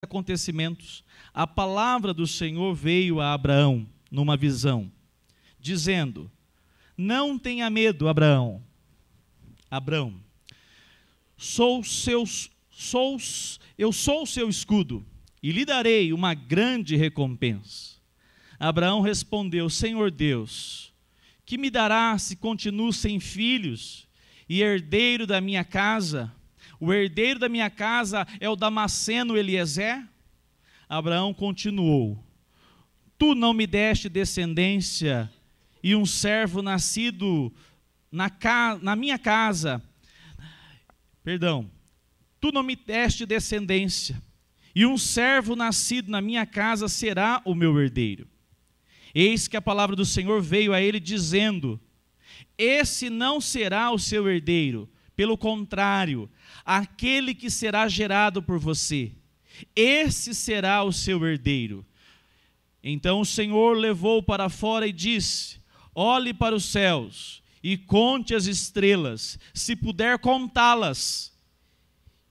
acontecimentos, a palavra do Senhor veio a Abraão numa visão, dizendo: não tenha medo, Abraão. Abraão, eu sou o seu escudo e lhe darei uma grande recompensa. Abraão respondeu: Senhor Deus, que me dará se continuo sem filhos e herdeiro da minha casa? O herdeiro da minha casa é o Damasceno Eliezer? Abraão continuou: tu não me deste descendência, e um servo nascido na minha casa, tu não me deste descendência, e um servo nascido na minha casa será o meu herdeiro. Eis que a palavra do Senhor veio a ele dizendo: esse não será o seu herdeiro, pelo contrário, aquele que será gerado por você, esse será o seu herdeiro. Então o Senhor levou para fora e disse: olhe para os céus e conte as estrelas, se puder contá-las.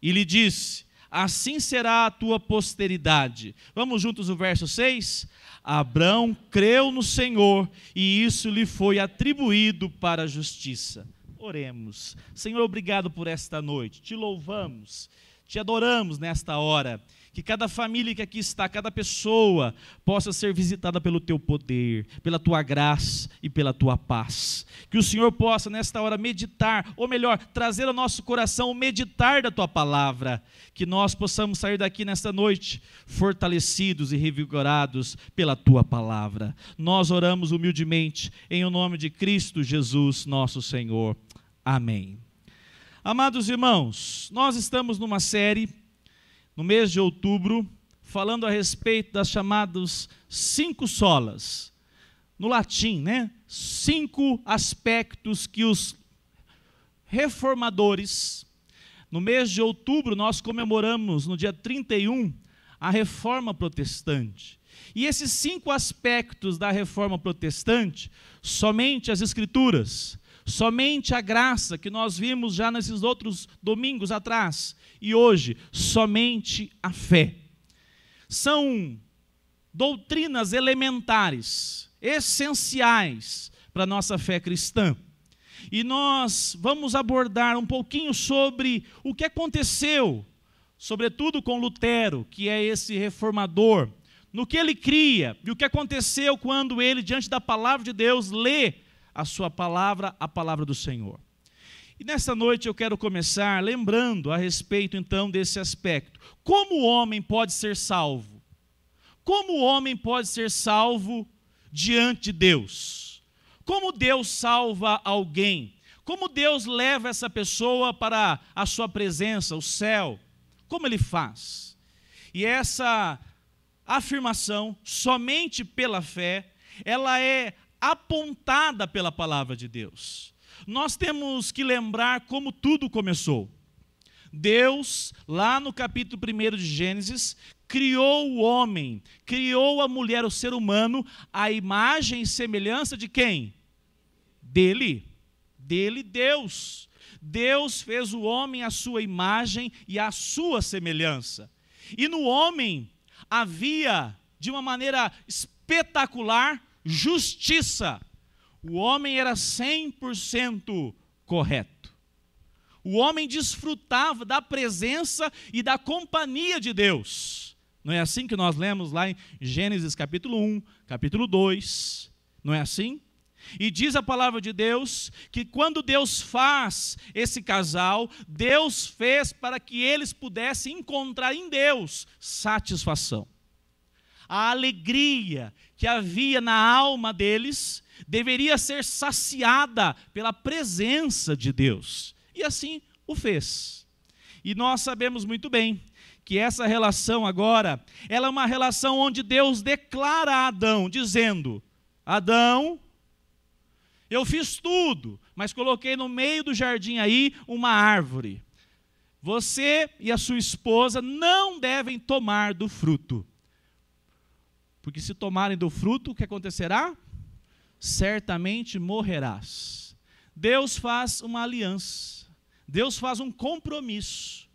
E lhe disse: assim será a tua posteridade. Vamos juntos o verso 6? Abrão creu no Senhor, e isso lhe foi atribuído para a justiça. Oremos. Senhor, obrigado por esta noite. Te louvamos, te adoramos nesta hora. Que cada família que aqui está, cada pessoa, possa ser visitada pelo teu poder, pela tua graça e pela tua paz. Que o Senhor possa nesta hora meditar, ou melhor, trazer ao nosso coração o meditar da tua palavra. Que nós possamos sair daqui nesta noite fortalecidos e revigorados pela tua palavra. Nós oramos humildemente em o nome de Cristo Jesus, nosso Senhor. Amém. Amados irmãos, nós estamos numa série no mês de outubro, falando a respeito das chamadas 5 solas. No latim, 5 aspectos que os reformadores, no mês de outubro, nós comemoramos, no dia 31, a Reforma Protestante. E esses 5 aspectos da Reforma Protestante, somente as Escrituras, somente a graça, que nós vimos já nesses outros domingos atrás, e hoje, somente a fé. São doutrinas elementares, essenciais para a nossa fé cristã. E nós vamos abordar um pouquinho sobre o que aconteceu, sobretudo com Lutero, que é esse reformador, no que ele cria, e o que aconteceu quando ele, diante da palavra de Deus, lê a sua palavra, a palavra do Senhor. E nesta noite eu quero começar lembrando a respeito então desse aspecto. Como o homem pode ser salvo? Como o homem pode ser salvo diante de Deus? Como Deus salva alguém? Como Deus leva essa pessoa para a sua presença, o céu? Como ele faz? E essa afirmação, somente pela fé, ela é apontada pela palavra de Deus. Nós temos que lembrar como tudo começou. Deus, lá no capítulo 1 de Gênesis, criou o homem, criou a mulher, o ser humano, a imagem e semelhança de quem? Dele, Deus. Deus fez o homem à sua imagem e à sua semelhança. E no homem havia, de uma maneira espetacular, justiça. O homem era 100% correto. O homem desfrutava da presença e da companhia de Deus. Não é assim que nós lemos lá em Gênesis capítulo 1, capítulo 2? Não é assim? E diz a palavra de Deus que quando Deus faz esse casal, Deus fez para que eles pudessem encontrar em Deus satisfação. A alegria que havia na alma deles deveria ser saciada pela presença de Deus. E assim o fez. E nós sabemos muito bem que essa relação agora, ela é uma relação onde Deus declara a Adão, dizendo: Adão, eu fiz tudo, mas coloquei no meio do jardim aí uma árvore. Você e a sua esposa não devem tomar do fruto. Porque se tomarem do fruto, o que acontecerá? Certamente morrerás. Deus faz uma aliança. Deus faz um compromisso.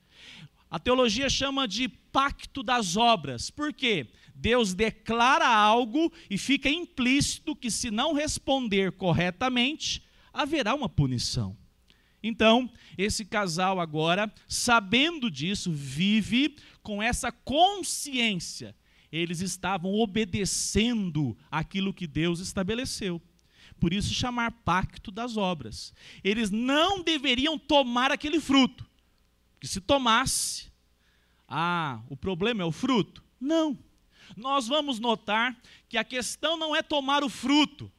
A teologia chama de pacto das obras. Por quê? Deus declara algo e fica implícito que, se não responder corretamente, haverá uma punição. Então, esse casal agora, sabendo disso, vive com essa consciência. Eles estavam obedecendo aquilo que Deus estabeleceu. Por isso chamar pacto das obras. Eles não deveriam tomar aquele fruto. Porque se tomasse, o problema é o fruto? Não. Nós vamos notar que a questão não é tomar o fruto,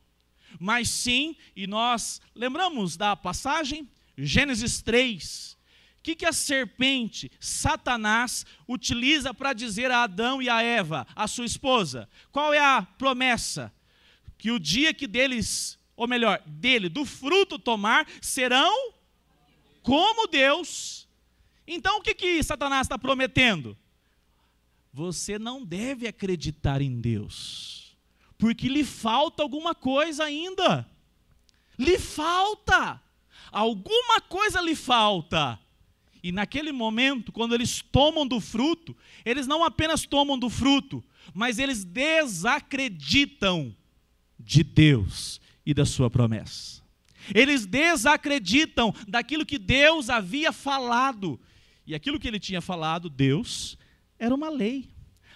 mas sim, e nós lembramos da passagem, Gênesis 3, o que a serpente, Satanás, utiliza para dizer a Adão e a Eva, a sua esposa? Qual é a promessa? Que o dia que deles, ou melhor, do fruto tomar, serão como Deus. Então o que Satanás está prometendo? Você não deve acreditar em Deus, porque lhe falta alguma coisa ainda. Lhe falta. Alguma coisa lhe falta. E naquele momento, quando eles tomam do fruto, eles não apenas tomam do fruto, mas eles desacreditam de Deus e da sua promessa. Eles desacreditam daquilo que Deus havia falado. E aquilo que ele tinha falado, Deus, era uma lei.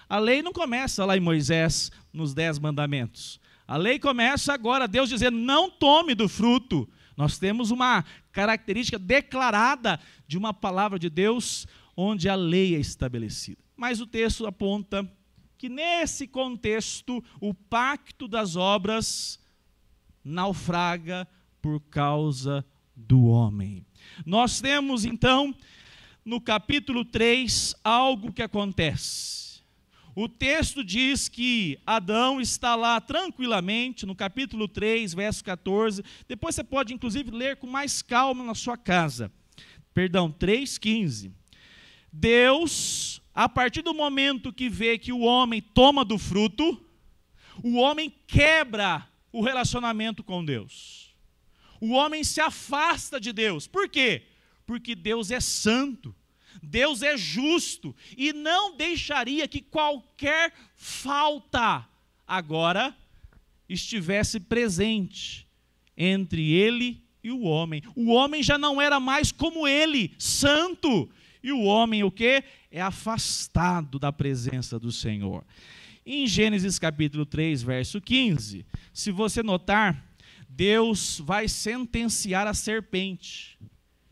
A lei não começa lá em Moisés, nos 10 mandamentos. A lei começa agora, Deus dizendo, não tome do fruto. Nós temos uma característica declarada de uma palavra de Deus, onde a lei é estabelecida. Mas o texto aponta que nesse contexto, o pacto das obras naufraga por causa do homem. Nós temos então, no capítulo 3, algo que acontece. O texto diz que Adão está lá tranquilamente, no capítulo 3, verso 14. Depois você pode, inclusive, ler com mais calma na sua casa. Perdão, 3:15. Deus, a partir do momento que vê que o homem toma do fruto, o homem quebra o relacionamento com Deus. O homem se afasta de Deus. Por quê? Porque Deus é santo. Deus é justo e não deixaria que qualquer falta agora estivesse presente entre ele e o homem. O homem já não era mais como ele, santo. E o homem o quê? É afastado da presença do Senhor. Em Gênesis capítulo 3, verso 15, se você notar, Deus vai sentenciar a serpente.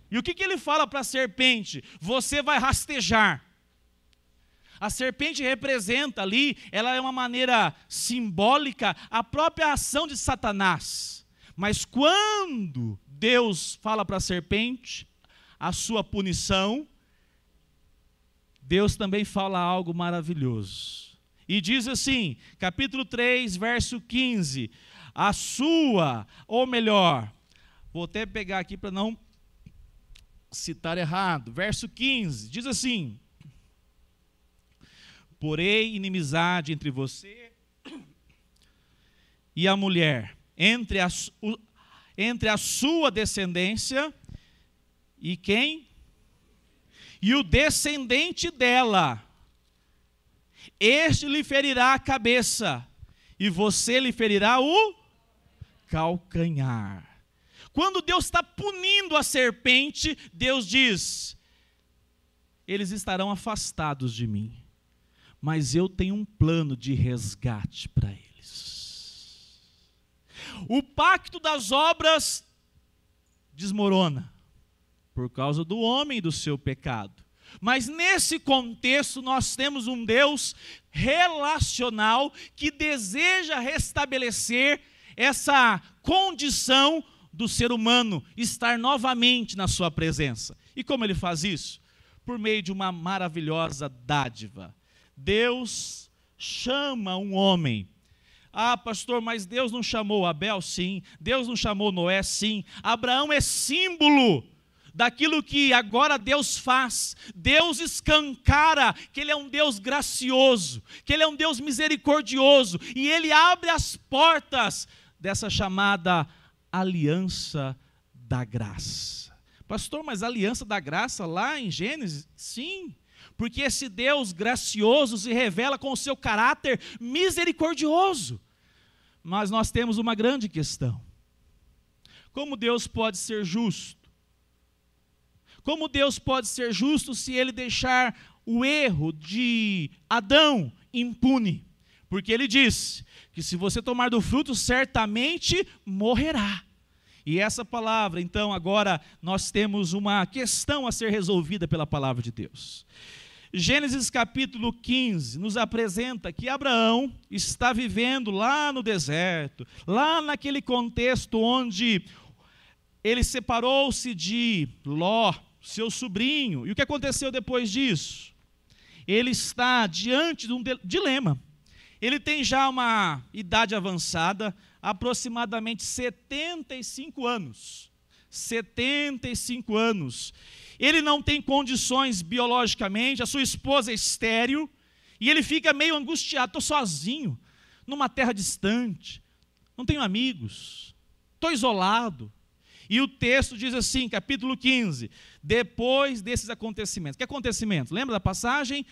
E o que ele fala para a serpente? Você vai rastejar. A serpente representa ali, ela é uma maneira simbólica, a própria ação de Satanás. Mas quando Deus fala para a serpente, a sua punição, Deus também fala algo maravilhoso. E diz assim, capítulo 3, verso 15, ou melhor, vou até pegar aqui para não citar errado, verso 15, diz assim, porém inimizade entre você e a mulher, entre a sua descendência e quem? E o descendente dela, este lhe ferirá a cabeça, e você lhe ferirá o calcanhar. Quando Deus está punindo a serpente, Deus diz, eles estarão afastados de mim, mas eu tenho um plano de resgate para eles. O pacto das obras desmorona, por causa do homem e do seu pecado. Mas nesse contexto nós temos um Deus relacional que deseja restabelecer essa condição do ser humano estar novamente na sua presença. E como ele faz isso? Por meio de uma maravilhosa dádiva. Deus chama um homem. Ah, pastor, mas Deus não chamou Abel? Sim. Deus não chamou Noé? Sim. Abraão é símbolo daquilo que agora Deus faz. Deus escancara que Ele é um Deus gracioso, que Ele é um Deus misericordioso, e Ele abre as portas dessa chamada aliança da graça. Pastor, mas a aliança da graça lá em Gênesis? Sim, porque esse Deus gracioso se revela com o seu caráter misericordioso. Mas nós temos uma grande questão. Como Deus pode ser justo? Como Deus pode ser justo se ele deixar o erro de Adão impune? Porque ele diz que se você tomar do fruto, certamente morrerá. E essa palavra, então, agora nós temos uma questão a ser resolvida pela palavra de Deus. Gênesis capítulo 15 nos apresenta que Abraão está vivendo lá no deserto, lá naquele contexto onde ele separou-se de Ló, seu sobrinho. E o que aconteceu depois disso? Ele está diante de um dilema. Ele tem já uma idade avançada, aproximadamente 75 anos. 75 anos. Ele não tem condições biologicamente, a sua esposa é estéril, e ele fica meio angustiado. Estou sozinho, numa terra distante, não tenho amigos, estou isolado. E o texto diz assim, capítulo 15, depois desses acontecimentos. Que acontecimentos? Lembra da passagem?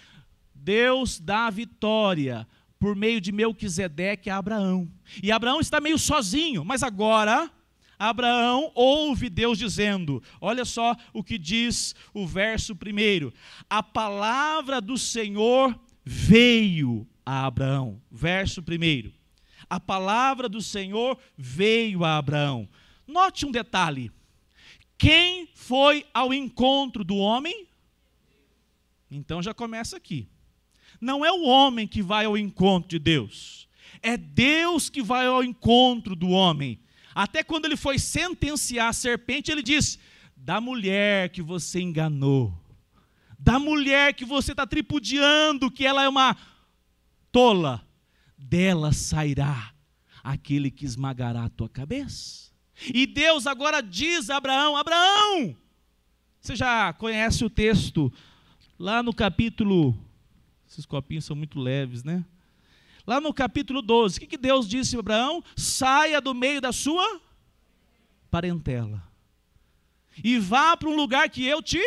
Deus dá vitória por meio de Melquisedeque a Abraão. E Abraão está meio sozinho, mas agora Abraão ouve Deus dizendo, olha só o que diz o verso 1. A palavra do Senhor veio a Abraão. Verso 1. A palavra do Senhor veio a Abraão. Note um detalhe. Quem foi ao encontro do homem? Então já começa aqui. Não é o homem que vai ao encontro de Deus. É Deus que vai ao encontro do homem. Até quando ele foi sentenciar a serpente, ele disse, da mulher que você enganou, da mulher que você está tripudiando, que ela é uma tola, dela sairá aquele que esmagará a tua cabeça. E Deus agora diz a Abraão, Abraão, você já conhece o texto, lá no capítulo, esses copinhos são muito leves, né? Lá no capítulo 12, o que Deus disse a Abraão? Saia do meio da sua parentela e vá para um lugar que eu te...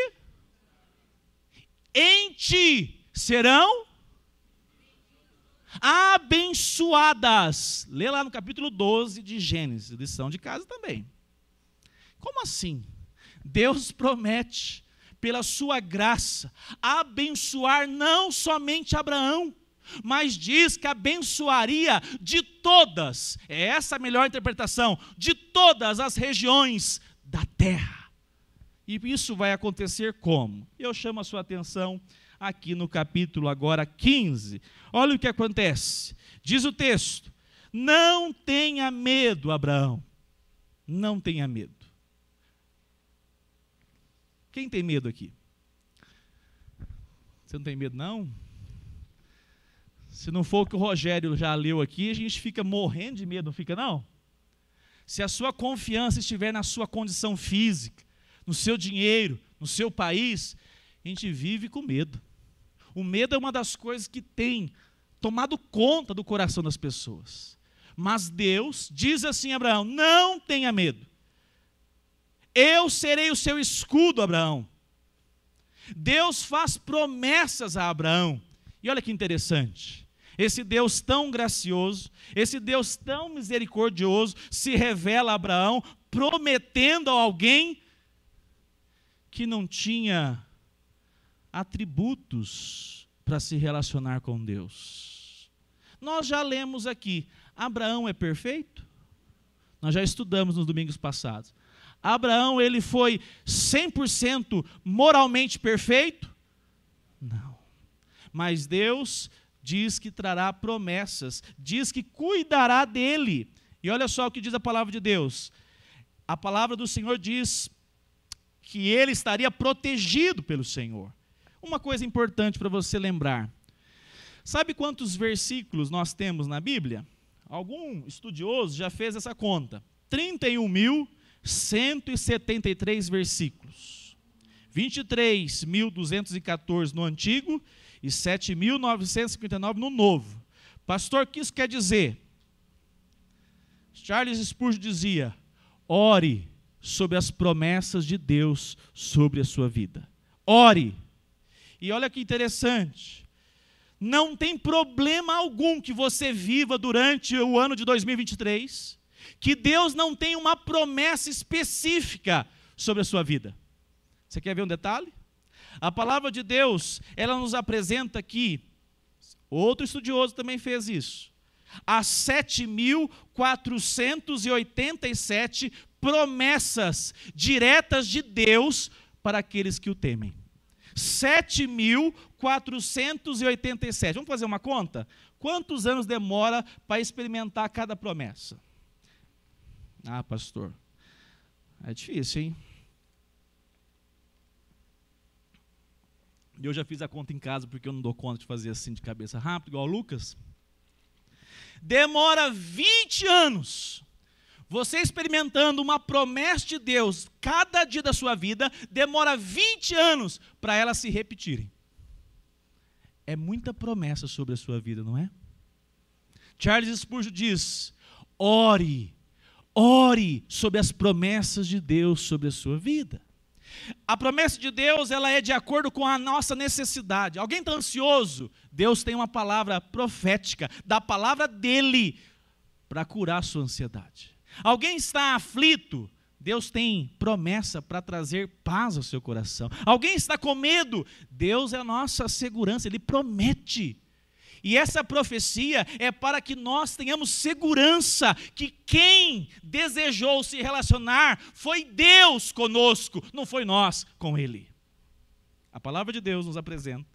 Em ti serão abençoadas. Lê lá no capítulo 12 de Gênesis, lição de casa também. Como assim? Deus promete, pela sua graça, abençoar não somente Abraão, mas diz que abençoaria de todas, é essa a melhor interpretação, de todas as regiões da terra. E isso vai acontecer como? Eu chamo a sua atenção aqui no capítulo agora 15. Olha o que acontece. Diz o texto, não tenha medo, Abraão, não tenha medo. Quem tem medo aqui? Você não tem medo, não? Se não for o que o Rogério já leu aqui, a gente fica morrendo de medo, não fica, não? Se a sua confiança estiver na sua condição física, no seu dinheiro, no seu país, a gente vive com medo. O medo é uma das coisas que tem tomado conta do coração das pessoas. Mas Deus diz assim a Abraão, não tenha medo. Eu serei o seu escudo, Abraão. Deus faz promessas a Abraão. E olha que interessante. Esse Deus tão gracioso, esse Deus tão misericordioso, se revela a Abraão, prometendo a alguém que não tinha atributos para se relacionar com Deus. Nós já lemos aqui, Abraão é perfeito? Nós já estudamos nos domingos passados. Abraão, ele foi 100% moralmente perfeito? Não. Mas Deus diz que trará promessas, diz que cuidará dele. E olha só o que diz a palavra de Deus. A palavra do Senhor diz que ele estaria protegido pelo Senhor. Uma coisa importante para você lembrar. Sabe quantos versículos nós temos na Bíblia? Algum estudioso já fez essa conta. 31.173 versículos. 23.214 no Antigo e 7.959 no Novo. Pastor, o que isso quer dizer? Charles Spurgeon dizia, ore sobre as promessas de Deus sobre a sua vida. Ore. E olha que interessante, não tem problema algum que você viva durante o ano de 2023, que Deus não tem uma promessa específica sobre a sua vida. Você quer ver um detalhe? A palavra de Deus, ela nos apresenta aqui, outro estudioso também fez isso, as 7.487 promessas diretas de Deus para aqueles que o temem. 7.487. Vamos fazer uma conta? Quantos anos demora para experimentar cada promessa? Ah, pastor, é difícil, hein? Eu já fiz a conta em casa, porque eu não dou conta de fazer assim de cabeça rápido, igual o Lucas. Demora 20 anos. Você experimentando uma promessa de Deus, cada dia da sua vida, demora 20 anos para elas se repetirem. É muita promessa sobre a sua vida, não é? Charles Spurgeon diz, ore sobre as promessas de Deus sobre a sua vida. A promessa de Deus, ela é de acordo com a nossa necessidade. Alguém está ansioso? Deus tem uma palavra profética, da palavra dele, para curar a sua ansiedade. Alguém está aflito? Deus tem promessa para trazer paz ao seu coração. Alguém está com medo? Deus é a nossa segurança, Ele promete. E essa profecia é para que nós tenhamos segurança que quem desejou se relacionar foi Deus conosco, não foi nós com Ele. A palavra de Deus nos apresenta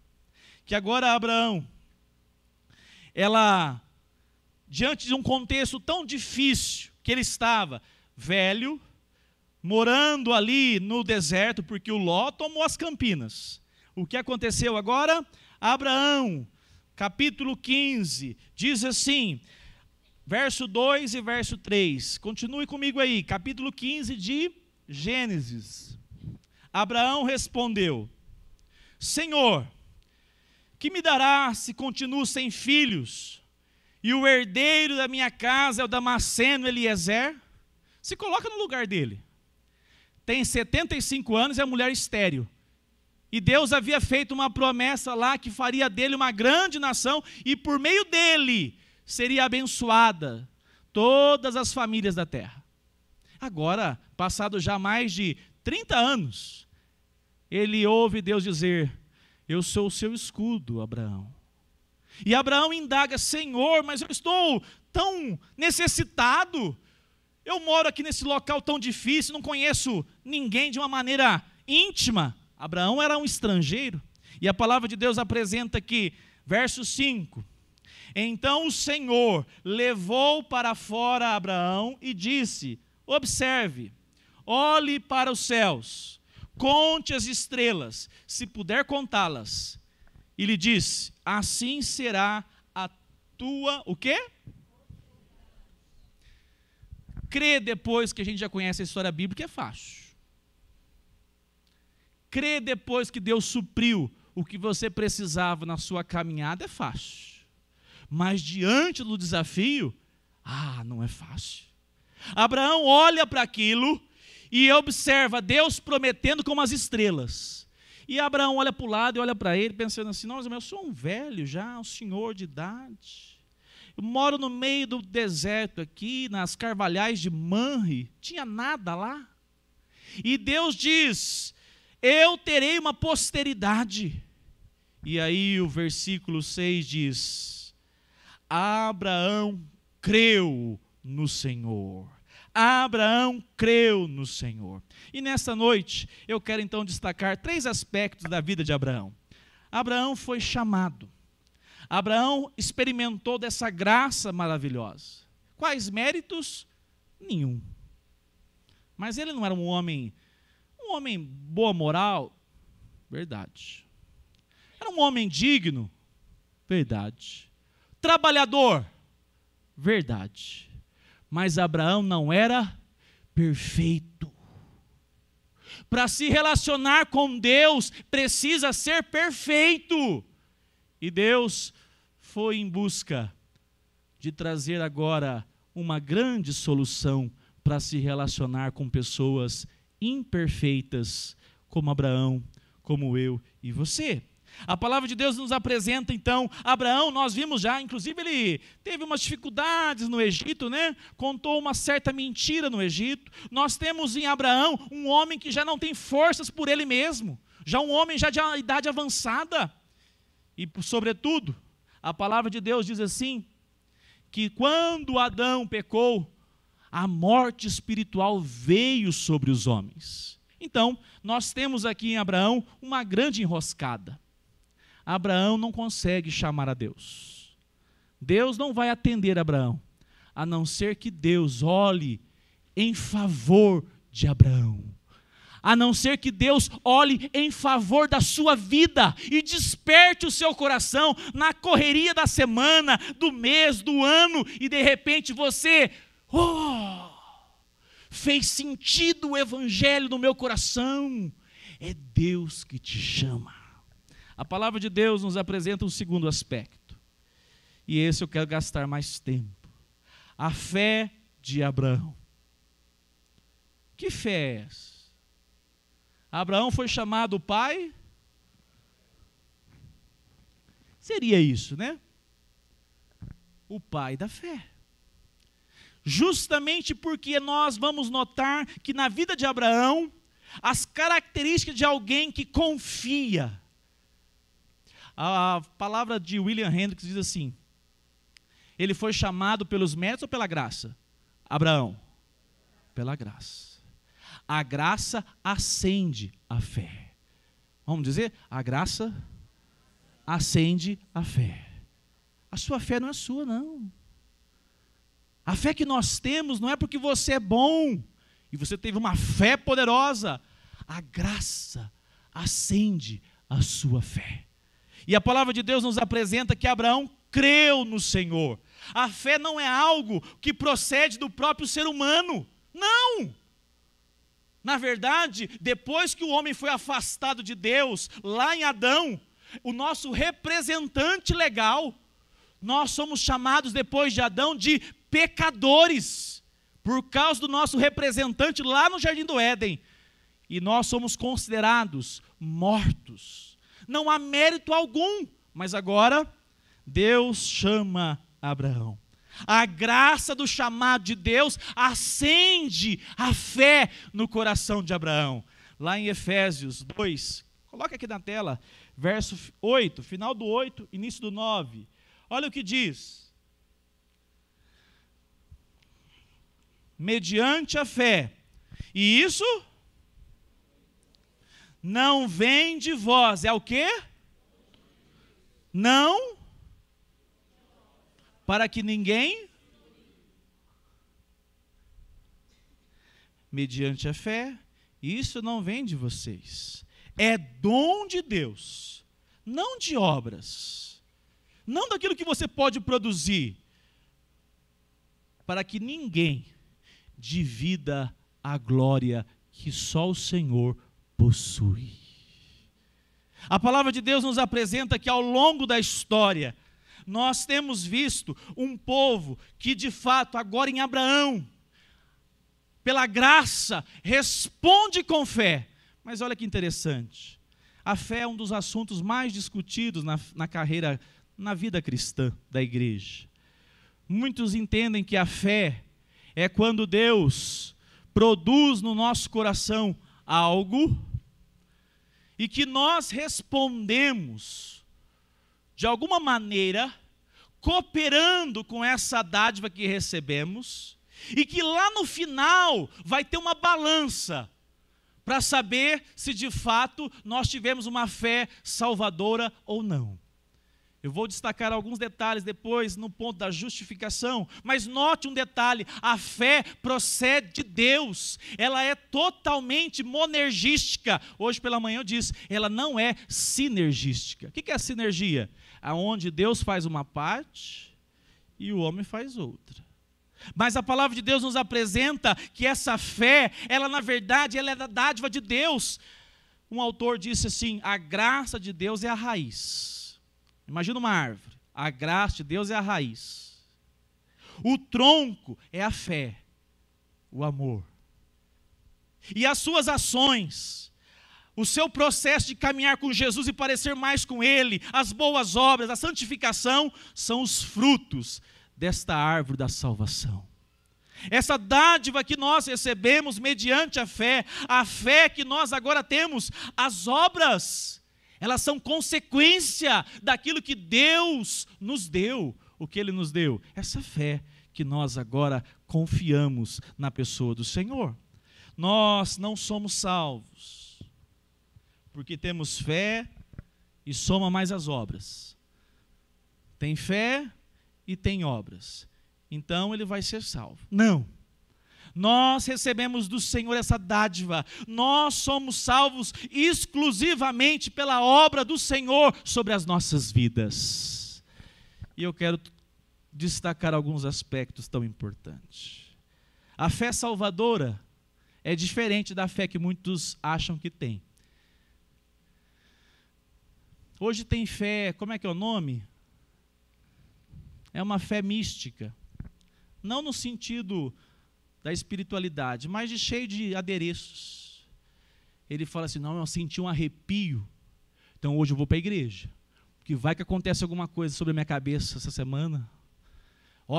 que agora Abraão, ela, diante de um contexto tão difícil que ele estava, velho, morando ali no deserto, porque o Ló tomou as Campinas. O que aconteceu agora? Abraão, capítulo 15, diz assim, verso 2 e verso 3. Continue comigo aí, capítulo 15 de Gênesis. Abraão respondeu, Senhor, que me dará se continuo sem filhos, e o herdeiro da minha casa é o Damasceno Eliezer? Se coloca no lugar dele. Tem 75 anos e é mulher estéril. E Deus havia feito uma promessa lá que faria dele uma grande nação e por meio dele seria abençoada todas as famílias da terra. Agora, passado já mais de 30 anos, ele ouve Deus dizer, eu sou o seu escudo, Abraão. E Abraão indaga, Senhor, mas eu estou tão necessitado, eu moro aqui nesse local tão difícil, não conheço ninguém de uma maneira íntima. Abraão era um estrangeiro, e a palavra de Deus apresenta aqui, verso 5, então o Senhor levou para fora Abraão e disse, observe, olhe para os céus, conte as estrelas, se puder contá-las, e lhe disse, assim será a tua, o quê? Crer depois que a gente já conhece a história bíblica é fácil. Crer depois que Deus supriu o que você precisava na sua caminhada é fácil. Mas diante do desafio, não é fácil. Abraão olha para aquilo e observa Deus prometendo como as estrelas. E Abraão olha para o lado e olha para ele, pensando assim, nossa, mas eu sou um velho já, um senhor de idade. Eu moro no meio do deserto aqui, nas carvalhais de Manre, tinha nada lá. E Deus diz, eu terei uma posteridade. E aí o versículo 6 diz, Abraão creu no Senhor. Abraão creu no Senhor. E nesta noite, eu quero então destacar 3 aspectos da vida de Abraão. Abraão foi chamado. Abraão experimentou dessa graça maravilhosa. Quais méritos? Nenhum. Mas ele não era um homem boa moral? Verdade. Era um homem digno? Verdade. Trabalhador? Verdade. Mas Abraão não era perfeito. Para se relacionar com Deus, precisa ser perfeito. E Deus foi em busca de trazer agora uma grande solução para se relacionar com pessoas imperfeitas, como Abraão, como eu e você. A palavra de Deus nos apresenta, então, Abraão, nós vimos já, inclusive ele teve umas dificuldades no Egito, né? Contou uma certa mentira no Egito. Nós temos em Abraão um homem que já não tem forças por ele mesmo, já um homem já de uma idade avançada. E, sobretudo, a palavra de Deus diz assim, que quando Adão pecou, a morte espiritual veio sobre os homens. Então, nós temos aqui em Abraão uma grande enroscada. Abraão não consegue chamar a Deus. Deus não vai atender Abraão, a não ser que Deus olhe em favor de Abraão. A não ser que Deus olhe em favor da sua vida e desperte o seu coração na correria da semana, do mês, do ano, e de repente você, fez sentido o evangelho no meu coração. É Deus que te chama. A palavra de Deus nos apresenta um segundo aspecto, e esse eu quero gastar mais tempo. A fé de Abraão. Que fé é essa? Abraão foi chamado pai? Seria isso, né? O pai da fé. Justamente porque nós vamos notar que na vida de Abraão, as características de alguém que confia. A palavra de William Hendricks diz assim, ele foi chamado pelos méritos ou pela graça? Abraão, pela graça. A graça acende a fé. Vamos dizer? A graça acende a fé. A sua fé não é sua, não. A fé que nós temos não é porque você é bom e você teve uma fé poderosa. A graça acende a sua fé. E a palavra de Deus nos apresenta que Abraão creu no Senhor. A fé não é algo que procede do próprio ser humano. Não! Na verdade, depois que o homem foi afastado de Deus, lá em Adão, o nosso representante legal, nós somos chamados depois de Adão de pecadores, por causa do nosso representante lá no Jardim do Éden. E nós somos considerados mortos. Não há mérito algum, mas agora Deus chama Abraão. A graça do chamado de Deus acende a fé no coração de Abraão. Lá em Efésios 2, coloca aqui na tela, verso 8, final do 8, início do 9. Olha o que diz. Mediante a fé. E isso não vem de vós. É o quê? Não para que ninguém, mediante a fé, isso não vem de vocês. É dom de Deus, não de obras, não daquilo que você pode produzir, para que ninguém divida a glória que só o Senhor possui. A palavra de Deus nos apresenta que ao longo da história, nós temos visto um povo que de fato, agora em Abraão, pela graça, responde com fé. Mas olha que interessante, a fé é um dos assuntos mais discutidos na carreira, na vida cristã da igreja. Muitos entendem que a fé é quando Deus produz no nosso coração algo e que nós respondemos de alguma maneira, cooperando com essa dádiva que recebemos, e que lá no final vai ter uma balança, para saber se de fato nós tivemos uma fé salvadora ou não. Eu vou destacar alguns detalhes depois no ponto da justificação, mas note um detalhe, a fé procede de Deus, ela é totalmente monergística. Hoje pela manhã eu disse, ela não é sinergística. O que é a sinergia? Onde Deus faz uma parte e o homem faz outra. Mas a palavra de Deus nos apresenta que essa fé, ela na verdade, ela é da dádiva de Deus. Um autor disse assim, a graça de Deus é a raiz. Imagina uma árvore, a graça de Deus é a raiz. O tronco é a fé, o amor. E as suas ações, o seu processo de caminhar com Jesus e parecer mais com Ele, as boas obras, a santificação, são os frutos desta árvore da salvação. Essa dádiva que nós recebemos mediante a fé que nós agora temos, as obras, elas são consequência daquilo que Deus nos deu. O que Ele nos deu? Essa fé que nós agora confiamos na pessoa do Senhor. Nós não somos salvos, porque temos fé e soma mais as obras. Tem fé e tem obras. Então ele vai ser salvo. Não. Nós recebemos do Senhor essa dádiva. Nós somos salvos exclusivamente pela obra do Senhor sobre as nossas vidas. E eu quero destacar alguns aspectos tão importantes. A fé salvadora é diferente da fé que muitos acham que tem. Hoje tem fé, como é que é o nome? É uma fé mística. Não no sentido da espiritualidade, mas cheio de adereços. Ele fala assim, não, eu senti um arrepio, então hoje eu vou para a igreja, porque vai que acontece alguma coisa sobre a minha cabeça essa semana.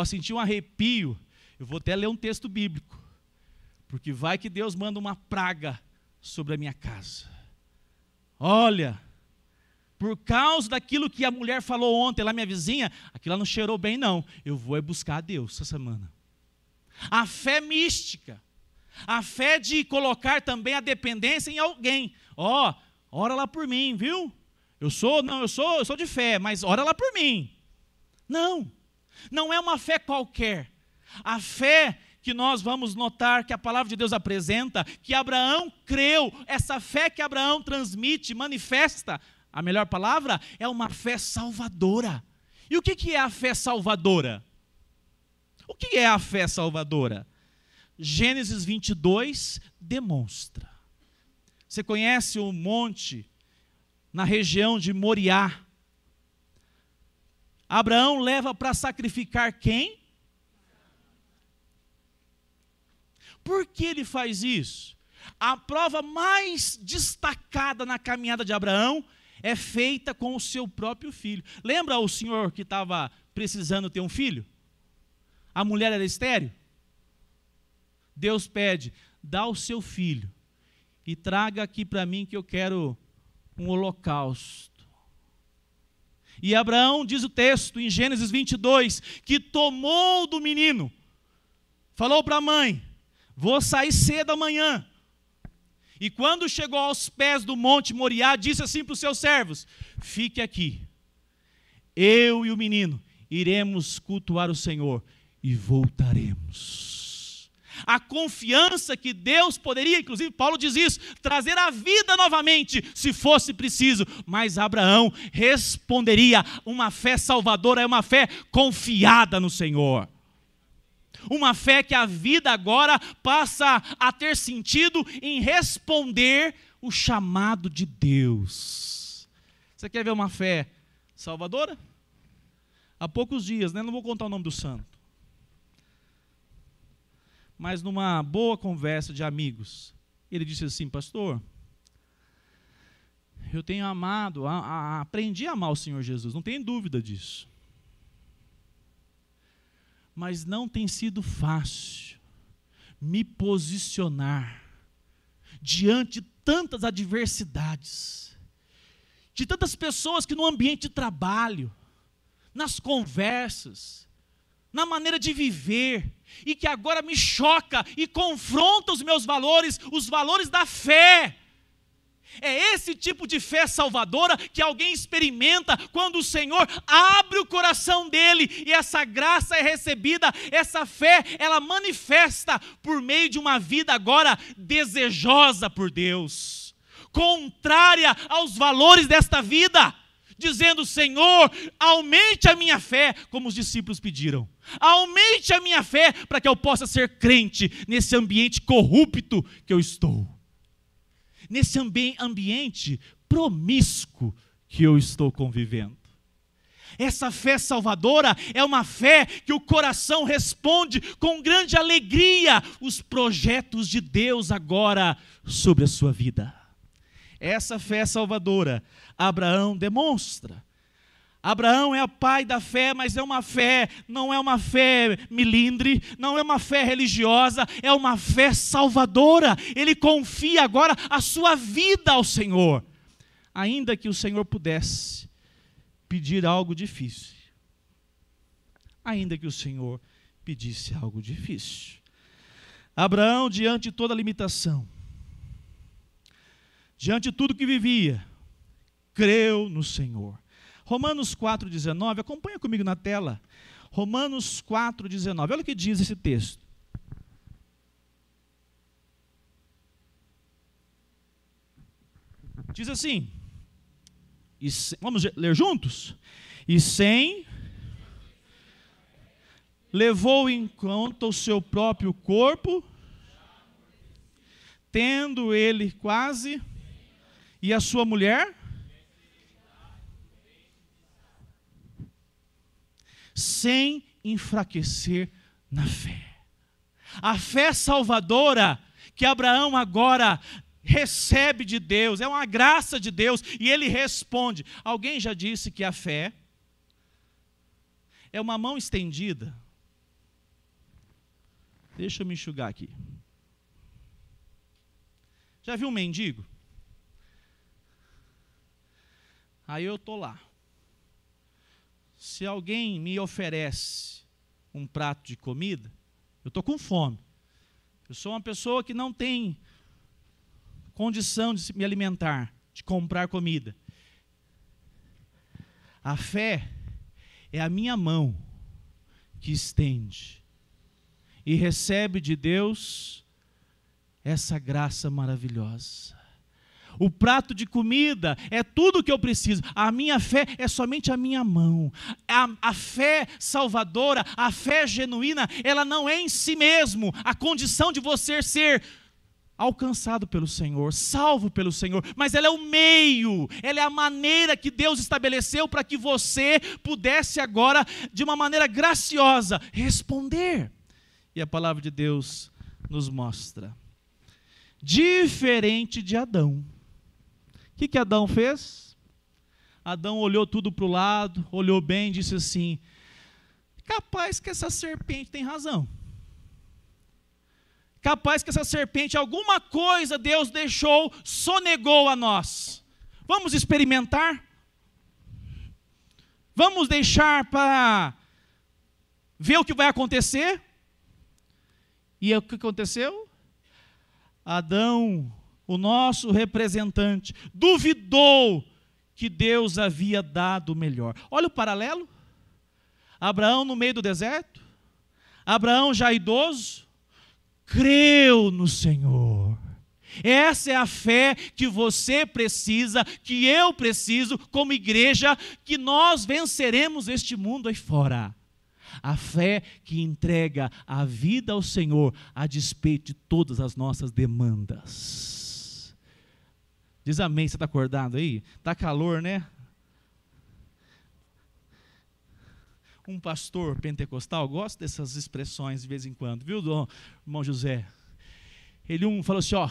Senti um arrepio, eu vou até ler um texto bíblico, porque vai que Deus manda uma praga sobre a minha casa. Olha, por causa daquilo que a mulher falou ontem, lá minha vizinha, aquilo não cheirou bem não, eu vou buscar a Deus essa semana. A fé mística, a fé de colocar também a dependência em alguém. Ora lá por mim, viu? Eu sou de fé, mas ora lá por mim. Não é uma fé qualquer. A fé que nós vamos notar que a palavra de Deus apresenta, que Abraão creu, essa fé que Abraão transmite, manifesta, a melhor palavra é uma fé salvadora. E o que é a fé salvadora? O que é a fé salvadora? Gênesis 22 demonstra. Você conhece o monte na região de Moriá? Abraão leva para sacrificar quem? Por que ele faz isso? A prova mais destacada na caminhada de Abraão é feita com o seu próprio filho. Lembra o senhor que estava precisando ter um filho? A mulher era estéril? Deus pede, dá o seu filho e traga aqui para mim que eu quero um holocausto. E Abraão, diz o texto em Gênesis 22, que tomou do menino, falou para a mãe, vou sair cedo amanhã. E quando chegou aos pés do monte Moriá, disse assim para os seus servos, fique aqui, eu e o menino iremos cultuar o Senhor e voltaremos. A confiança que Deus poderia, inclusive Paulo diz isso, trazer a vida novamente, se fosse preciso. Mas Abraão responderia, uma fé salvadora é uma fé confiada no Senhor. Uma fé que a vida agora passa a ter sentido em responder o chamado de Deus. Você quer ver uma fé salvadora? Há poucos dias, não vou contar o nome do santo, mas numa boa conversa de amigos, ele disse assim, pastor, eu tenho amado, aprendi a amar o Senhor Jesus, não tem dúvida disso. Mas não tem sido fácil me posicionar diante de tantas adversidades, de tantas pessoas que no ambiente de trabalho, nas conversas, na maneira de viver, e que agora me choca e confronta os meus valores, os valores da fé. É esse tipo de fé salvadora que alguém experimenta quando o Senhor abre o coração dele e essa graça é recebida, essa fé, ela manifesta por meio de uma vida agora desejosa por Deus, contrária aos valores desta vida, dizendo, Senhor, aumente a minha fé, como os discípulos pediram. Aumente a minha fé para que eu possa ser crente nesse ambiente corrupto que eu estou. Nesse ambiente promíscuo que eu estou convivendo. Essa fé salvadora é uma fé que o coração responde com grande alegria os projetos de Deus agora sobre a sua vida. Essa fé salvadora, Abraão demonstra. Abraão é o pai da fé, mas não é uma fé milindre, não é uma fé religiosa, é uma fé salvadora. Ele confia agora a sua vida ao Senhor. Ainda que o Senhor pudesse pedir algo difícil. Ainda que o Senhor pedisse algo difícil. Abraão, diante de toda limitação, diante de tudo que vivia, creu no Senhor. Romanos 4,19, acompanha comigo na tela. Romanos 4,19, olha o que diz esse texto. Diz assim, vamos ler juntos? E sem levou em conta o seu próprio corpo, tendo ele quase, e a sua mulher, sem enfraquecer na fé. A fé salvadora que Abraão agora recebe de Deus, é uma graça de Deus, e ele responde. Alguém já disse que a fé é uma mão estendida. Deixa eu me enxugar aqui. Já viu um mendigo? Aí eu estou lá. Se alguém me oferece um prato de comida, eu estou com fome. Eu sou uma pessoa que não tem condição de me alimentar, de comprar comida. A fé é a minha mão que estende e recebe de Deus essa graça maravilhosa. O prato de comida é tudo o que eu preciso. A minha fé é somente a minha mão. A fé salvadora, a fé genuína, ela não é em si mesmo a condição de você ser alcançado pelo Senhor, salvo pelo Senhor, mas ela é o meio, ela é a maneira que Deus estabeleceu para que você pudesse agora, de uma maneira graciosa, responder. E a palavra de Deus nos mostra. Diferente de Adão. O que Adão fez? Adão olhou tudo para o lado, olhou bem e disse assim, capaz que essa serpente tem razão. Capaz que essa serpente, alguma coisa Deus deixou, sonegou a nós. Vamos experimentar? Vamos deixar para ver o que vai acontecer? E o que aconteceu? Adão, o nosso representante, duvidou que Deus havia dado o melhor. Olha o paralelo. Abraão no meio do deserto. Abraão já idoso. Creu no Senhor. Essa é a fé que você precisa, que eu preciso como igreja, que nós venceremos este mundo aí fora. A fé que entrega a vida ao Senhor a despeito de todas as nossas demandas. Diz amém, você está acordado aí? Está calor, né? Um pastor pentecostal, gosta dessas expressões de vez em quando, viu, irmão José? Ele falou assim, ó,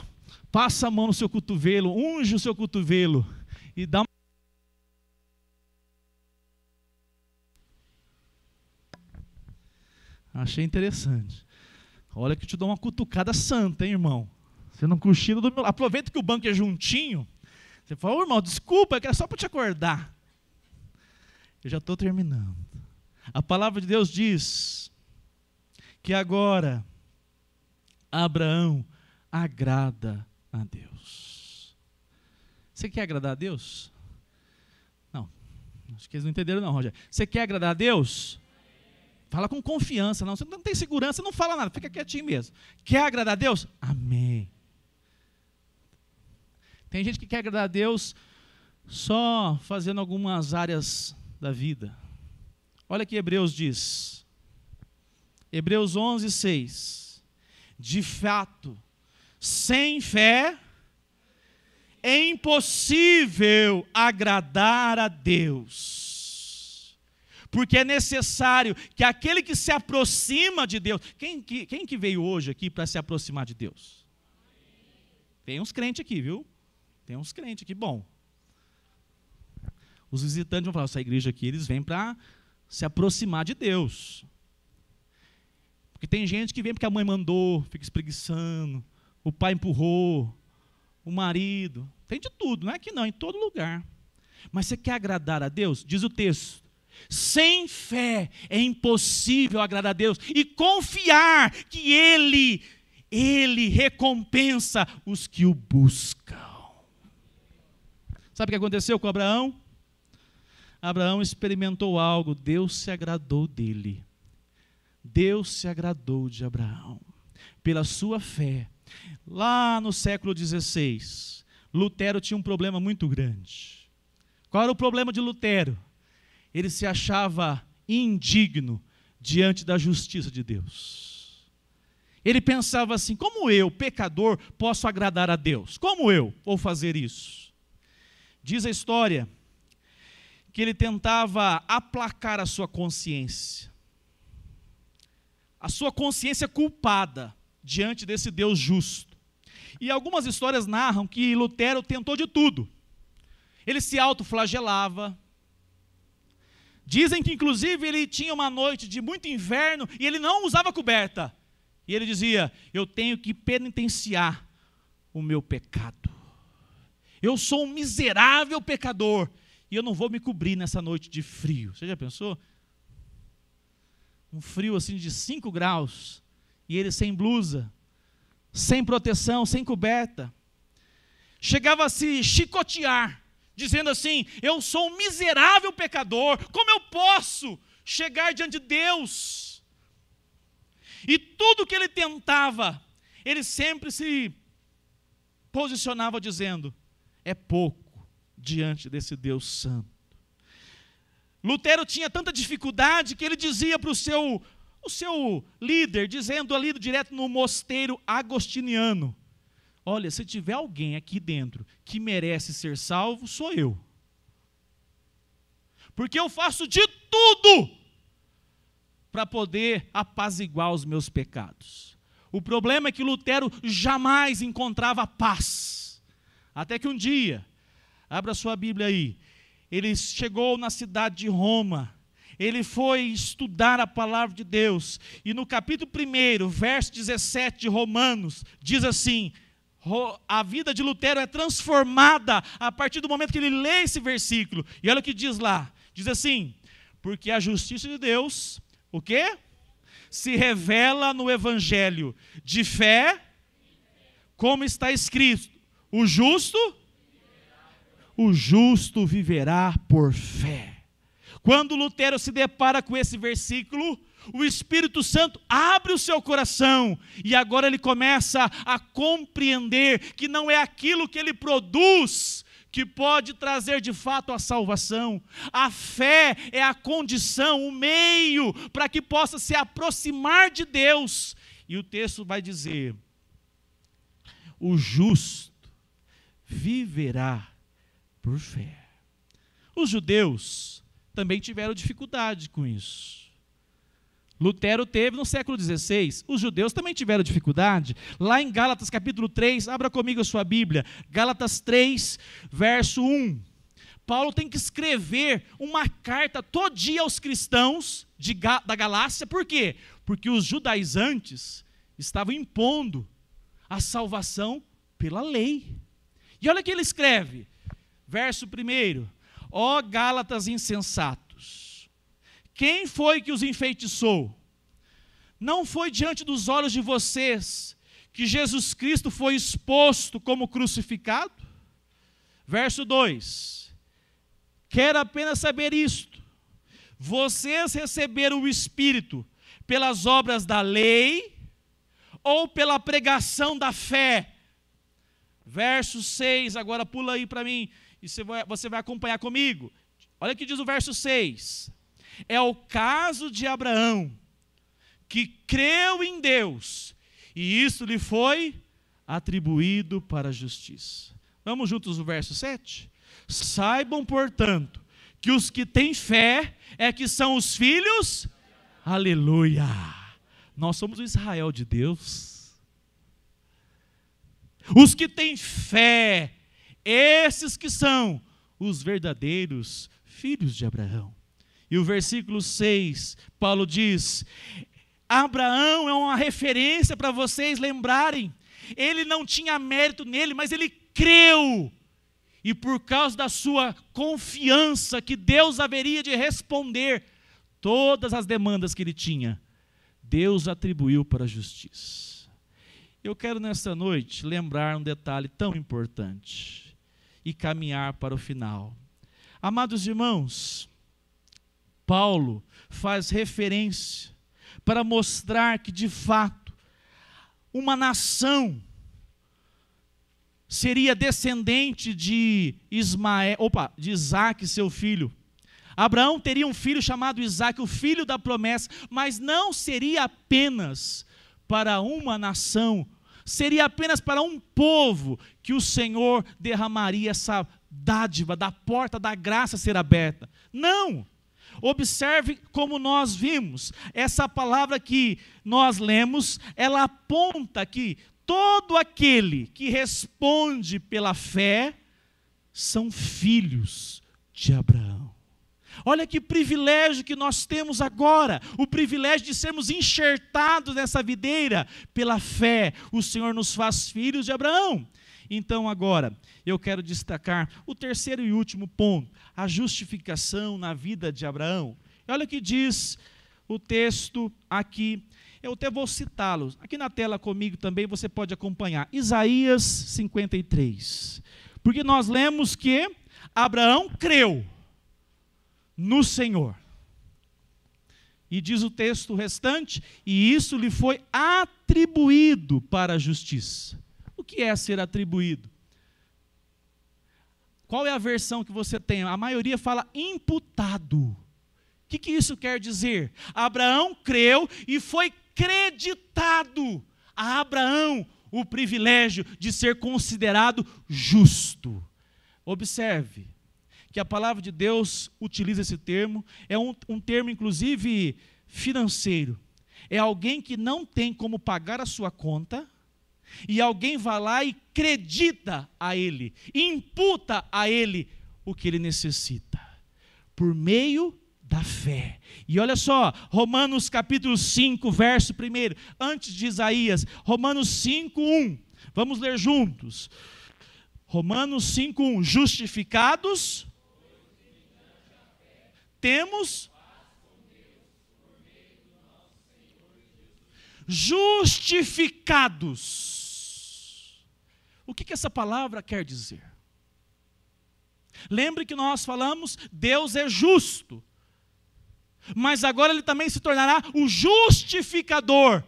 passa a mão no seu cotovelo, unge o seu cotovelo e dá uma... Achei interessante. Olha que eu te dou uma cutucada santa, hein, irmão? Você não cochila do meu... Aproveita que o banco é juntinho. Você fala, irmão, desculpa, é só para te acordar. Eu já estou terminando. A palavra de Deus diz que agora Abraão agrada a Deus. Você quer agradar a Deus? Não, acho que eles não entenderam não, Rogério. Você quer agradar a Deus? Fala com confiança, não. Você não tem segurança, não fala nada, fica quietinho mesmo. Quer agradar a Deus? Amém. Tem gente que quer agradar a Deus só fazendo algumas áreas da vida. Olha que Hebreus diz. Hebreus 11:6. De fato, sem fé é impossível agradar a Deus. Porque é necessário que aquele que se aproxima de Deus... Quem que veio hoje aqui para se aproximar de Deus? Tem uns crentes aqui, viu? tem uns crentes aqui, bom. Os visitantes vão falar, essa igreja aqui, eles vêm para se aproximar de Deus. Porque tem gente que vem porque a mãe mandou, fica espreguiçando, o pai empurrou, o marido, tem de tudo, não é aqui não, em todo lugar. Mas você quer agradar a Deus? Diz o texto, sem fé é impossível agradar a Deus e confiar que Ele recompensa os que o buscam. Sabe o que aconteceu com Abraão? Abraão experimentou algo, Deus se agradou dele. Deus se agradou de Abraão, pela sua fé. Lá no século XVI, Lutero tinha um problema muito grande. Qual era o problema de Lutero? Ele se achava indigno diante da justiça de Deus. Ele pensava assim, como eu, pecador, posso agradar a Deus? Como eu vou fazer isso? Diz a história que ele tentava aplacar a sua consciência culpada diante desse Deus justo. E algumas histórias narram que Lutero tentou de tudo. Ele se autoflagelava. Dizem que inclusive ele tinha uma noite de muito inverno e ele não usava coberta. E ele dizia, eu tenho que penitenciar o meu pecado. Eu sou um miserável pecador e eu não vou me cobrir nessa noite de frio. Você já pensou? Um frio assim de 5 graus e ele sem blusa, sem proteção, sem coberta. Chegava a se chicotear, dizendo assim, eu sou um miserável pecador, como eu posso chegar diante de Deus? E tudo que ele tentava, ele sempre se posicionava dizendo, é pouco diante desse Deus santo. Lutero tinha tanta dificuldade que ele dizia para o seu líder, dizendo ali direto no mosteiro agostiniano, olha, se tiver alguém aqui dentro que merece ser salvo, sou eu. Porque eu faço de tudo para poder apaziguar os meus pecados. O problema é que Lutero jamais encontrava paz. Até que um dia, abra sua Bíblia aí, ele chegou na cidade de Roma, ele foi estudar a palavra de Deus, e no capítulo 1, verso 17 de Romanos, diz assim, a vida de Lutero é transformada a partir do momento que ele lê esse versículo, e olha o que diz lá, diz assim, porque a justiça de Deus, o quê? Se revela no evangelho de fé, como está escrito, o justo viverá por fé. Quando Lutero se depara com esse versículo, o Espírito Santo abre o seu coração e agora ele começa a compreender que não é aquilo que ele produz que pode trazer de fato a salvação. A fé é a condição, o meio para que possa se aproximar de Deus. E o texto vai dizer, o justo viverá por fé. Os judeus também tiveram dificuldade com isso. Lutero teve no século XVI, os judeus também tiveram dificuldade. Lá em Gálatas capítulo 3, abra comigo a sua Bíblia, Gálatas 3, verso 1. Paulo tem que escrever uma carta todo dia aos cristãos da Galácia, por quê? Porque os judaizantes estavam impondo a salvação pela lei. E olha o que ele escreve, verso 1, ó Gálatas insensatos, quem foi que os enfeitiçou? Não foi diante dos olhos de vocês que Jesus Cristo foi exposto como crucificado? Verso 2, quero apenas saber isto, vocês receberam o Espírito pelas obras da lei ou pela pregação da fé? Verso 6, agora pula aí para mim, e você vai acompanhar comigo. Olha o que diz o verso 6. É o caso de Abraão, que creu em Deus, e isso lhe foi atribuído para a justiça. Vamos juntos no verso 7? Saibam, portanto, que os que têm fé é que são os filhos, aleluia, nós somos o Israel de Deus. Os que têm fé, Esses que são os verdadeiros filhos de Abraão. E o versículo 6, Paulo diz: Abraão é uma referência para vocês lembrarem. Ele não tinha mérito nele, mas ele creu. E por causa da sua confiança que Deus haveria de responder todas as demandas que ele tinha, Deus atribuiu para a justiça. Eu quero nesta noite lembrar um detalhe tão importante e caminhar para o final. Amados irmãos, Paulo faz referência para mostrar que de fato uma nação seria descendente de Isaque, seu filho. Abraão teria um filho chamado Isaque, o filho da promessa, mas não seria apenas para uma nação, seria apenas para um povo que o Senhor derramaria essa dádiva da porta da graça ser aberta. Não! Observe como nós vimos, essa palavra que nós lemos, ela aponta que todo aquele que responde pela fé são filhos de Abraão. Olha que privilégio que nós temos agora, o privilégio de sermos enxertados nessa videira pela fé. O Senhor nos faz filhos de Abraão. Então agora, eu quero destacar o terceiro e último ponto, a justificação na vida de Abraão. Olha o que diz o texto aqui, eu até vou citá-lo, aqui na tela comigo também você pode acompanhar, Isaías 53, porque nós lemos que Abraão creu no Senhor, e diz o texto restante, e isso lhe foi atribuído para a justiça. O que é ser atribuído? Qual é a versão que você tem? A maioria fala imputado. O que isso quer dizer? Abraão creu e foi creditado a Abraão o privilégio de ser considerado justo. Observe que a palavra de Deus utiliza esse termo, é um termo inclusive financeiro. É alguém que não tem como pagar a sua conta, e alguém vai lá e credita a ele, imputa a ele o que ele necessita, por meio da fé. E olha só, Romanos capítulo 5, verso 1, antes de Isaías, Romanos 5, 1, vamos ler juntos. Romanos 5, 1, justificados, temos justificados. O que essa palavra quer dizer? Lembre que nós falamos, Deus é justo, mas agora Ele também se tornará o justificador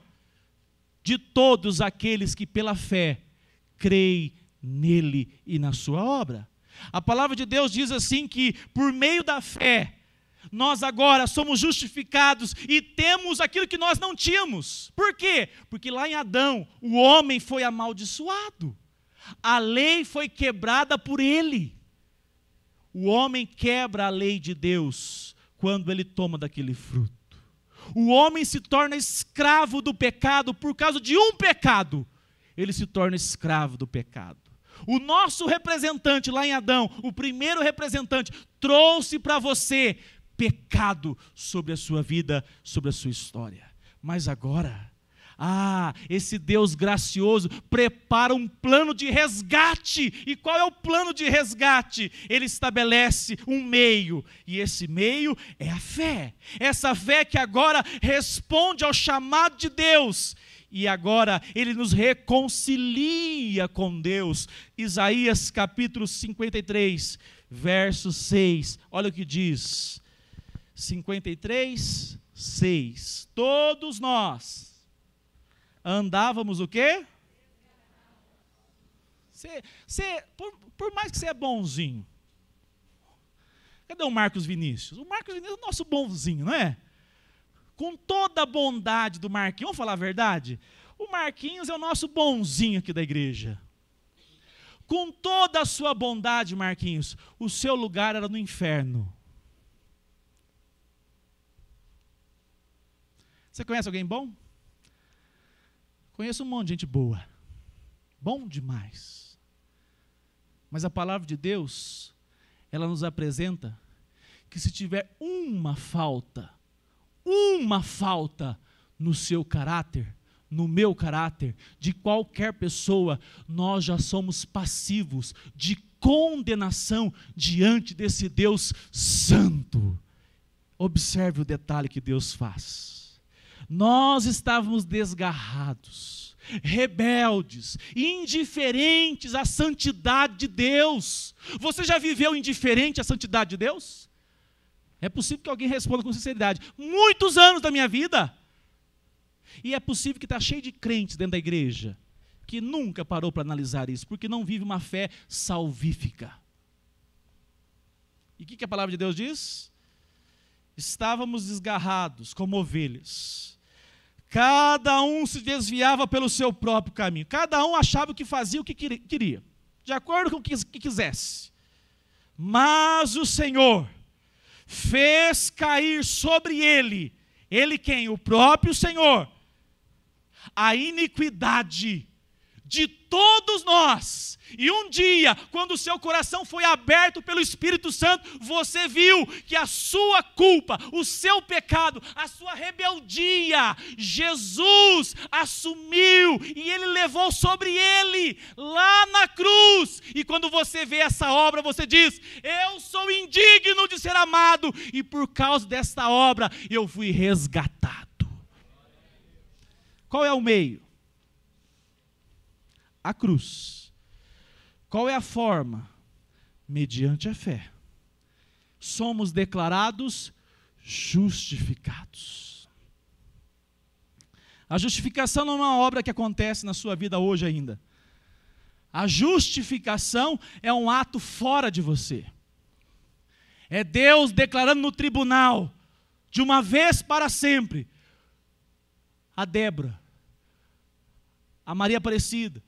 de todos aqueles que pela fé creem nele e na sua obra. A palavra de Deus diz assim que por meio da fé, nós agora somos justificados e temos aquilo que nós não tínhamos. Por quê? Porque lá em Adão, o homem foi amaldiçoado. A lei foi quebrada por ele. O homem quebra a lei de Deus quando ele toma daquele fruto. O homem se torna escravo do pecado por causa de um pecado. Ele se torna escravo do pecado. O nosso representante lá em Adão, o primeiro representante, trouxe para você pecado sobre a sua vida, sobre a sua história. Mas agora, esse Deus gracioso prepara um plano de resgate. E qual é o plano de resgate? Ele estabelece um meio, e esse meio é a fé. Essa fé que agora responde ao chamado de Deus, e agora Ele nos reconcilia com Deus. Isaías capítulo 53, verso 6, olha o que diz, 53, 6, todos nós andávamos o quê? Por mais que você é bonzinho, cadê o Marcos Vinícius? O Marcos Vinícius é o nosso bonzinho, não é? Com toda a bondade do Marquinhos, vamos falar a verdade? O Marquinhos é o nosso bonzinho aqui da igreja. Com toda a sua bondade, Marquinhos, o seu lugar era no inferno. Você conhece alguém bom? Conheço um monte de gente boa. Bom demais. Mas a palavra de Deus, ela nos apresenta que se tiver uma falta no seu caráter, no meu caráter, de qualquer pessoa, nós já somos passivos de condenação diante desse Deus santo. Observe o detalhe que Deus faz. Nós estávamos desgarrados, rebeldes, indiferentes à santidade de Deus. Você já viveu indiferente à santidade de Deus? É possível que alguém responda com sinceridade. Muitos anos da minha vida. E é possível que está cheio de crentes dentro da igreja que nunca parou para analisar isso, porque não vive uma fé salvífica. E o que a palavra de Deus diz? Estávamos desgarrados como ovelhas. Cada um se desviava pelo seu próprio caminho. Cada um achava que fazia o que queria, de acordo com o que quisesse. Mas o Senhor fez cair sobre ele quem? O próprio Senhor, a iniquidade de todos nós. E um dia, quando o seu coração foi aberto pelo Espírito Santo, você viu que a sua culpa, o seu pecado, a sua rebeldia, Jesus assumiu e ele levou sobre ele, lá na cruz. E quando você vê essa obra, você diz: eu sou indigno de ser amado, e por causa desta obra, eu fui resgatado. Qual é o meio? A cruz. Qual é a forma? Mediante a fé. Somos declarados justificados. A justificação não é uma obra que acontece na sua vida hoje ainda. A justificação é um ato fora de você. É Deus declarando no tribunal, de uma vez para sempre, a Débora, a Maria Aparecida,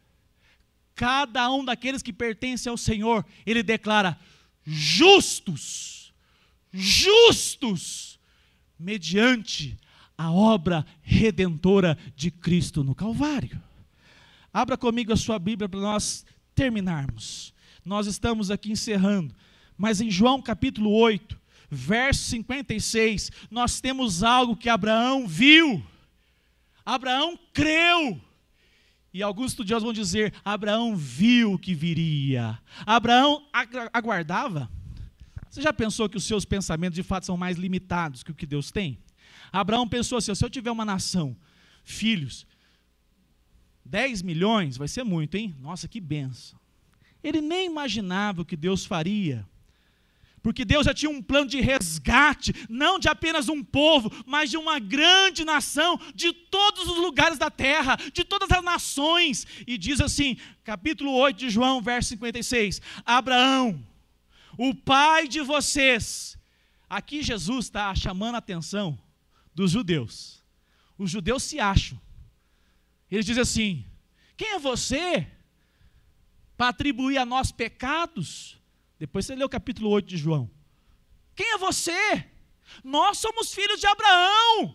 cada um daqueles que pertencem ao Senhor, ele declara justos, mediante a obra redentora de Cristo no Calvário. Abra comigo a sua Bíblia para nós terminarmos. Nós estamos aqui encerrando, mas em João capítulo 8, verso 56, nós temos algo que Abraão viu. Abraão creu. E alguns estudiosos vão dizer: Abraão viu o que viria. Abraão aguardava. Você já pensou que os seus pensamentos de fato são mais limitados que o que Deus tem? Abraão pensou assim: se eu tiver uma nação, filhos, 10 milhões, vai ser muito, hein? Nossa, que bênção. Ele nem imaginava o que Deus faria. Porque Deus já tinha um plano de resgate, não de apenas um povo, mas de uma grande nação, de todos os lugares da terra, de todas as nações. E diz assim, capítulo 8 de João, verso 56, Abraão, o pai de vocês. Aqui Jesus está chamando a atenção dos judeus. Os judeus se acham. Eles dizem assim: quem é você para atribuir a nós pecados? Depois você lê o capítulo 8 de João. Quem é você? Nós somos filhos de Abraão.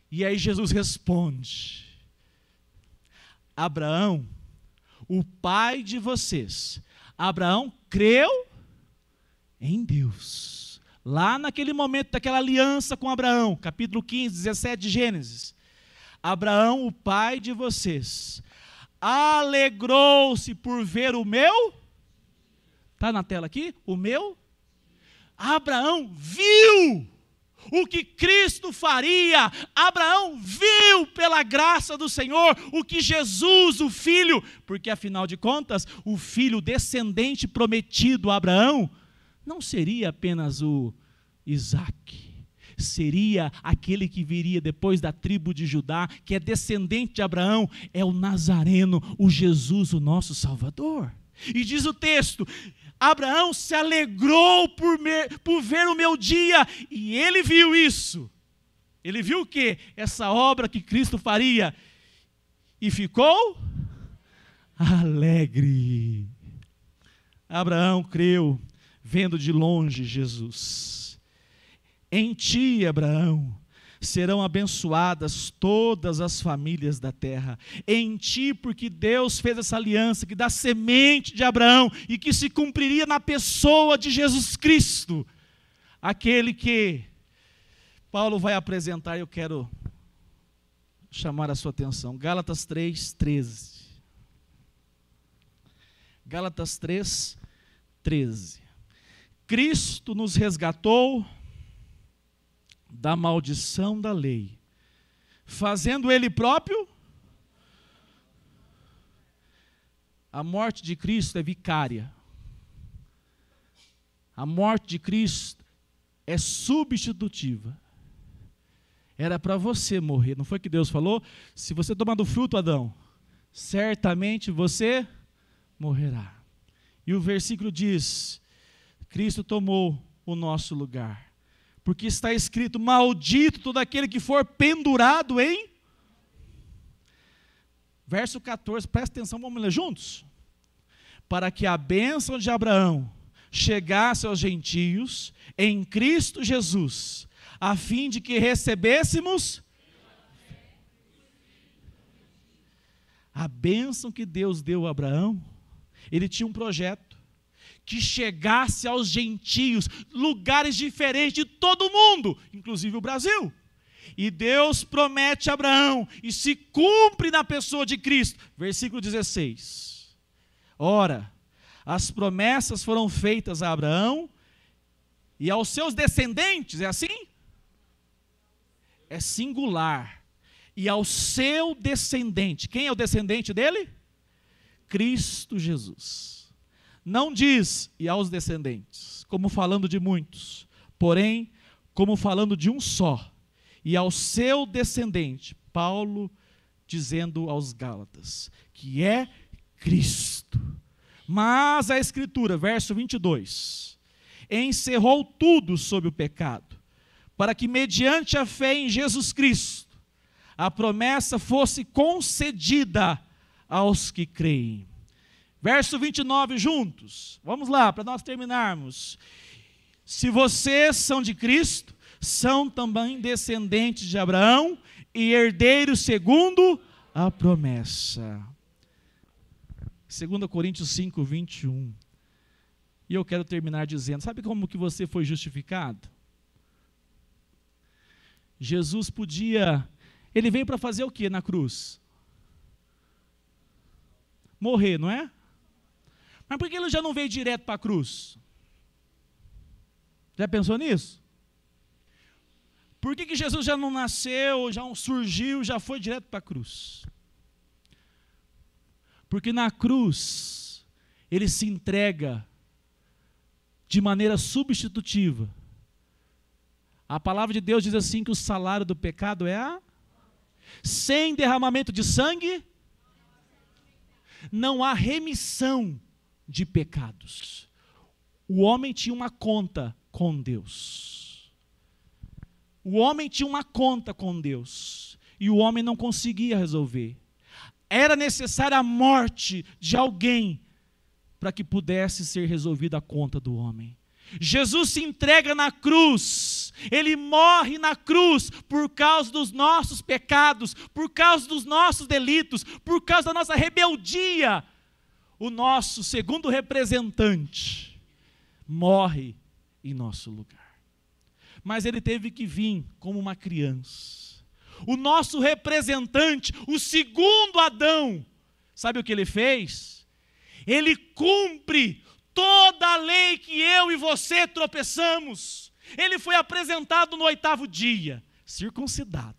E aí Jesus responde: Abraão, o pai de vocês, Abraão creu em Deus. Lá naquele momento daquela aliança com Abraão, capítulo 15, 17 de Gênesis. Abraão, o pai de vocês, alegrou-se por ver o meu... Está na tela aqui? O meu? Abraão viu o que Cristo faria. Abraão viu pela graça do Senhor o que Jesus, o Filho, porque afinal de contas, o filho descendente prometido a Abraão, não seria apenas o Isaac, seria aquele que viria depois da tribo de Judá, que é descendente de Abraão, é o Nazareno, o Jesus, o nosso Salvador. E diz o texto: Abraão se alegrou por ver o meu dia, e ele viu isso. Ele viu o quê? Essa obra que Cristo faria, e ficou alegre. Abraão creu, vendo de longe Jesus. Em ti, Abraão, serão abençoadas todas as famílias da terra. Em ti, porque Deus fez essa aliança, que da semente de Abraão, e que se cumpriria na pessoa de Jesus Cristo, aquele que Paulo vai apresentar. Eu quero chamar a sua atenção. Gálatas 3:13. Gálatas 3:13. Cristo nos resgatou da maldição da lei, fazendo Ele próprio. A morte de Cristo é vicária. A morte de Cristo é substitutiva. Era para você morrer. Não foi que Deus falou? Se você tomar do fruto, Adão, certamente você morrerá. E o versículo diz: Cristo tomou o nosso lugar. Porque está escrito: maldito todo aquele que for pendurado em... Verso 14, presta atenção, vamos ler juntos? Para que a bênção de Abraão chegasse aos gentios em Cristo Jesus, a fim de que recebêssemos a bênção que Deus deu a Abraão. Ele tinha um projeto que chegasse aos gentios, lugares diferentes de todo o mundo, inclusive o Brasil. E Deus promete a Abraão, e se cumpre na pessoa de Cristo. Versículo 16. Ora, as promessas foram feitas a Abraão e aos seus descendentes, é assim? É singular. E ao seu descendente. Quem é o descendente dele? Cristo Jesus. Não diz e aos descendentes, como falando de muitos, porém, como falando de um só, e ao seu descendente, Paulo dizendo aos Gálatas, que é Cristo. Mas a Escritura, verso 22, encerrou tudo sobre o pecado, para que mediante a fé em Jesus Cristo, a promessa fosse concedida aos que creem. Verso 29 juntos, vamos lá, para nós terminarmos. Se vocês são de Cristo, são também descendentes de Abraão e herdeiros segundo a promessa. 2 Coríntios 5:21. E eu quero terminar dizendo, sabe como que você foi justificado? Jesus podia, ele veio para fazer o que na cruz? Morrer, não é? Mas por que ele já não veio direto para a cruz? Já pensou nisso? Por que Jesus já não nasceu, já surgiu, já foi direto para a cruz? Porque na cruz, ele se entrega de maneira substitutiva. A palavra de Deus diz assim que o salário do pecado é a... Sem derramamento de sangue, não há remissão de pecados. O homem tinha uma conta com Deus. O homem tinha uma conta com Deus. E o homem não conseguia resolver. Era necessária a morte de alguém para que pudesse ser resolvida a conta do homem. Jesus se entrega na cruz, ele morre na cruz por causa dos nossos pecados, por causa dos nossos delitos, por causa da nossa rebeldia. O nosso segundo representante morre em nosso lugar. Mas ele teve que vir como uma criança. O nosso representante, o segundo Adão, sabe o que ele fez? Ele cumpre toda a lei que eu e você tropeçamos. Ele foi apresentado no 8º dia, circuncidado.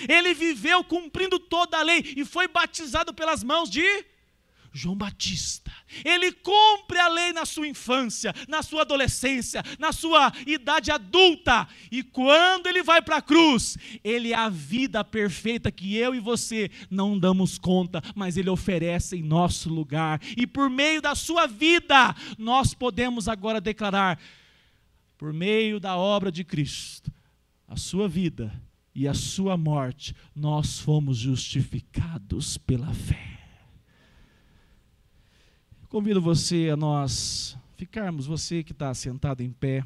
Ele viveu cumprindo toda a lei e foi batizado pelas mãos de João Batista. Ele cumpre a lei na sua infância, na sua adolescência, na sua idade adulta. E quando ele vai para a cruz, ele é a vida perfeita que eu e você não damos conta, mas ele oferece em nosso lugar. E por meio da sua vida, nós podemos agora declarar, por meio da obra de Cristo, a sua vida e a sua morte, nós fomos justificados pela fé. Convido você a nós ficarmos, você que está sentado em pé.